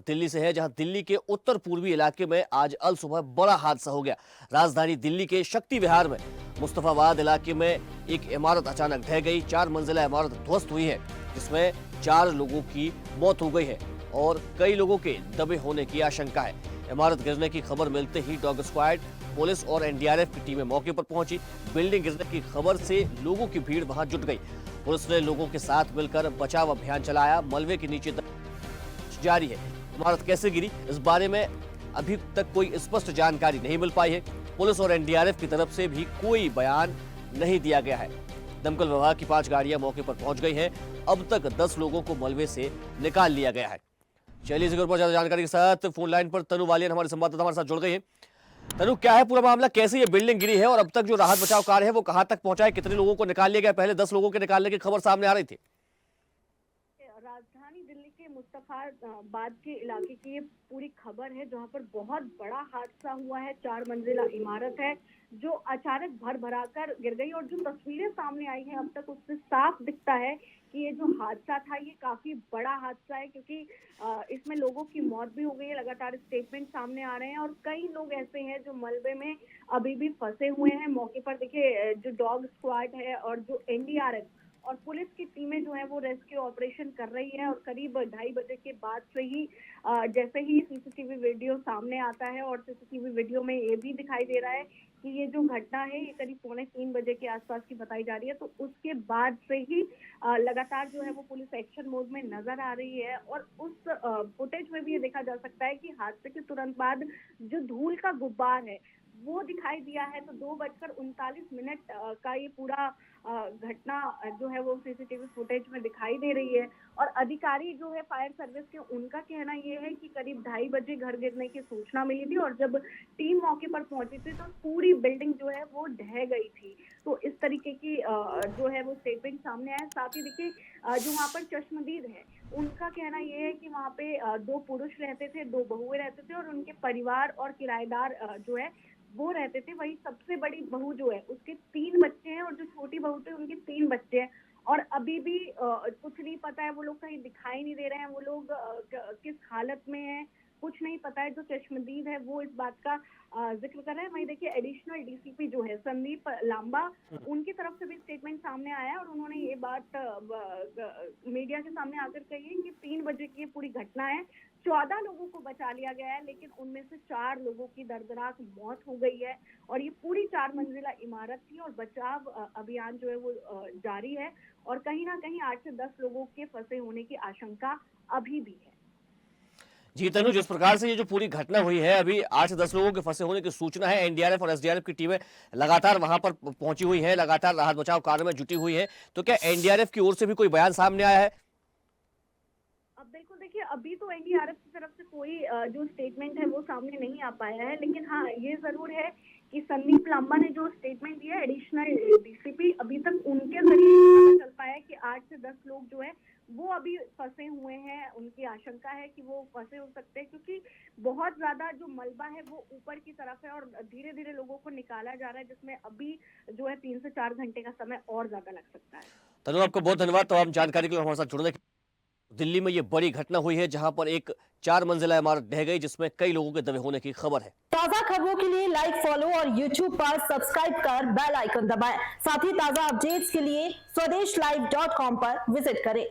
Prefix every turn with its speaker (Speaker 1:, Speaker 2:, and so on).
Speaker 1: दिल्ली से है, जहां दिल्ली के उत्तर पूर्वी इलाके में आज अल सुबह बड़ा हादसा हो गया। राजधानी दिल्ली के शक्ति विहार में मुस्तफाबाद इलाके में एक इमारत अचानक ढह गई। 4 मंजिला इमारत ध्वस्त हुई है, जिसमें 4 लोगों की मौत हो गई है और कई लोगों के दबे होने की आशंका है। इमारत गिरने की खबर मिलते ही डॉग स्क्वाड, पुलिस और एनडीआरएफ की टीमें मौके पर पहुंची। बिल्डिंग गिरने की खबर से लोगों की भीड़ वहां जुट गई। पुलिस ने लोगों के साथ मिलकर बचाव अभियान चलाया। मलबे के नीचे जारी है। इमारत कैसे गिरी, इस बारे में अभी तक कोई स्पष्ट जानकारी नहीं मिल पाई है। पुलिस और एनडीआरएफ की तरफ से भी कोई बयान नहीं दिया गया है। दमकल विभाग की 5 गाड़ियां मौके पर पहुंच गई हैं। अब तक 10 लोगों को मलबे से निकाल लिया गया है। चलिए इसी पर ज्यादा जानकारी के साथ फोन लाइन पर तनु वालियन हमारे संवाददाता हमारे साथ जुड़ गए हैं। तनु, क्या है पूरा मामला, कैसे ये बिल्डिंग गिरी है और अब तक जो राहत बचाव कार्य है वो कहां तक पहुंचा है? कितने लोगों को निकाल लिया गया? पहले 10 लोगों के निकालने की खबर सामने आ रही थी।
Speaker 2: राजधानी दिल्ली के मुस्तफाबाद के इलाके की ये पूरी खबर है, जहां पर बहुत बड़ा हादसा हुआ है। 4 मंजिला इमारत है जो अचानक भर-भराकर गिर गई और जो तस्वीरें सामने आई हैं अब तक उससे साफ दिखता है कि ये जो हादसा था ये काफी बड़ा हादसा है, क्योंकि इसमें लोगों की मौत भी हो गई है। लगातार स्टेटमेंट सामने आ रहे हैं और कई लोग ऐसे हैं जो मलबे में अभी भी फंसे हुए हैं। मौके पर देखिए जो डॉग स्क्वाड है और जो एनडीआरएफ और पुलिस की टीमें जो है वो रेस्क्यू ऑपरेशन कर रही है और करीब 2:30 बजे के बाद से ही जैसे ही सीसीटीवी वीडियो सामने आता है और सीसीटीवी वीडियो में ये भी दिखाई दे रहा है कि ये जो घटना है ये करीब 2:45 बजे के आसपास की बताई जा रही है। तो उसके बाद से ही लगातार जो है वो पुलिस एक्शन मोड में नजर आ रही है और उस फुटेज में भी ये देखा जा सकता है कि हादसे के तुरंत बाद जो धूल का गुब्बार है वो दिखाई दिया है। तो 2:39 का ये पूरा घटना जो है वो सीसीटीवी फुटेज में दिखाई दे रही है और अधिकारी जो है फायर सर्विस के, उनका कहना ये है कि करीब 2:30 बजे घर गिरने की सूचना मिली थी और जब टीम मौके पर पहुंची थी तो पूरी बिल्डिंग जो है वो ढह गई थी। तो इस तरीके की जो है वो स्टेटमेंट सामने आया। साथ ही देखिए जो वहाँ पर चश्मदीद है उनका कहना ये है कि वहाँ पे 2 पुरुष रहते थे, 2 बहुएं रहते थे और उनके परिवार और किराएदार जो है वो रहते थे। वही सबसे बड़ी बहू जो है उसके 3 बच्चे हैं और जो छोटी बहू थे उनके 3 बच्चे हैं और अभी भी कुछ नहीं पता है। वो लोग कहीं दिखाई नहीं दे रहे हैं, वो लोग किस हालत में हैं कुछ नहीं पता है। जो चश्मदीद है वो इस बात का जिक्र कर रहे हैं। वहीं देखिए एडिशनल डीसीपी जो है संदीप लांबा, उनकी तरफ से भी स्टेटमेंट सामने आया है और उन्होंने ये बात मीडिया के सामने आकर कही है कि 3 बजे की ये पूरी घटना है। 14 लोगों को बचा लिया गया है, लेकिन उनमें से 4 लोगों की दर्दनाक मौत हो गई है और ये पूरी 4 मंजिला इमारत थी और बचाव अभियान जो है वो जारी है और कहीं ना कहीं 8 से 10 लोगों के फंसे होने की आशंका अभी भी है।
Speaker 1: जी तनु, जिस प्रकार से ये जो पूरी घटना हुई है, अभी 8 से 10 लोगों के फंसे होने की सूचना है। एनडीआरएफ और एसडीआरएफ की टीमें लगातार वहां पर पहुंची हुई है, लगातार राहत बचाव कार्य में जुटी हुई है। तो क्या एनडीआरएफ की ओर से भी कोई बयान सामने आया है?
Speaker 2: अब बिल्कुल देखिए अभी तो एनडीआरएफ की तरफ से कोई जो स्टेटमेंट है वो सामने नहीं आ पाया है, लेकिन हाँ ये जरूर है कि संदीप लांबा ने जो स्टेटमेंट दिया एडिशनल डीसीपी, अभी तक उनके जरिए पता चल पाया है कि 8 से 10 लोग जो है वो अभी फंसे हुए हैं। उनकी आशंका है कि वो फंसे हो सकते हैं क्योंकि बहुत ज्यादा जो मलबा है वो ऊपर की तरफ है और धीरे धीरे लोगों को निकाला जा रहा है, जिसमें अभी जो है 3 से 4 घंटे का समय और ज्यादा लग सकता है।
Speaker 1: तनु, आपको बहुत धन्यवाद तमाम जानकारी के लिए हमारे साथ जुड़ने के। दिल्ली में ये बड़ी घटना हुई है जहां पर एक 4 मंजिला इमारत ढह गई, जिसमें कई लोगों के दबे होने की खबर है।
Speaker 3: ताजा खबरों के लिए लाइक, फॉलो और YouTube पर सब्सक्राइब कर बेल आइकन दबाएं। साथ ही ताजा अपडेट्स के लिए swedeshlive.com पर विजिट करें।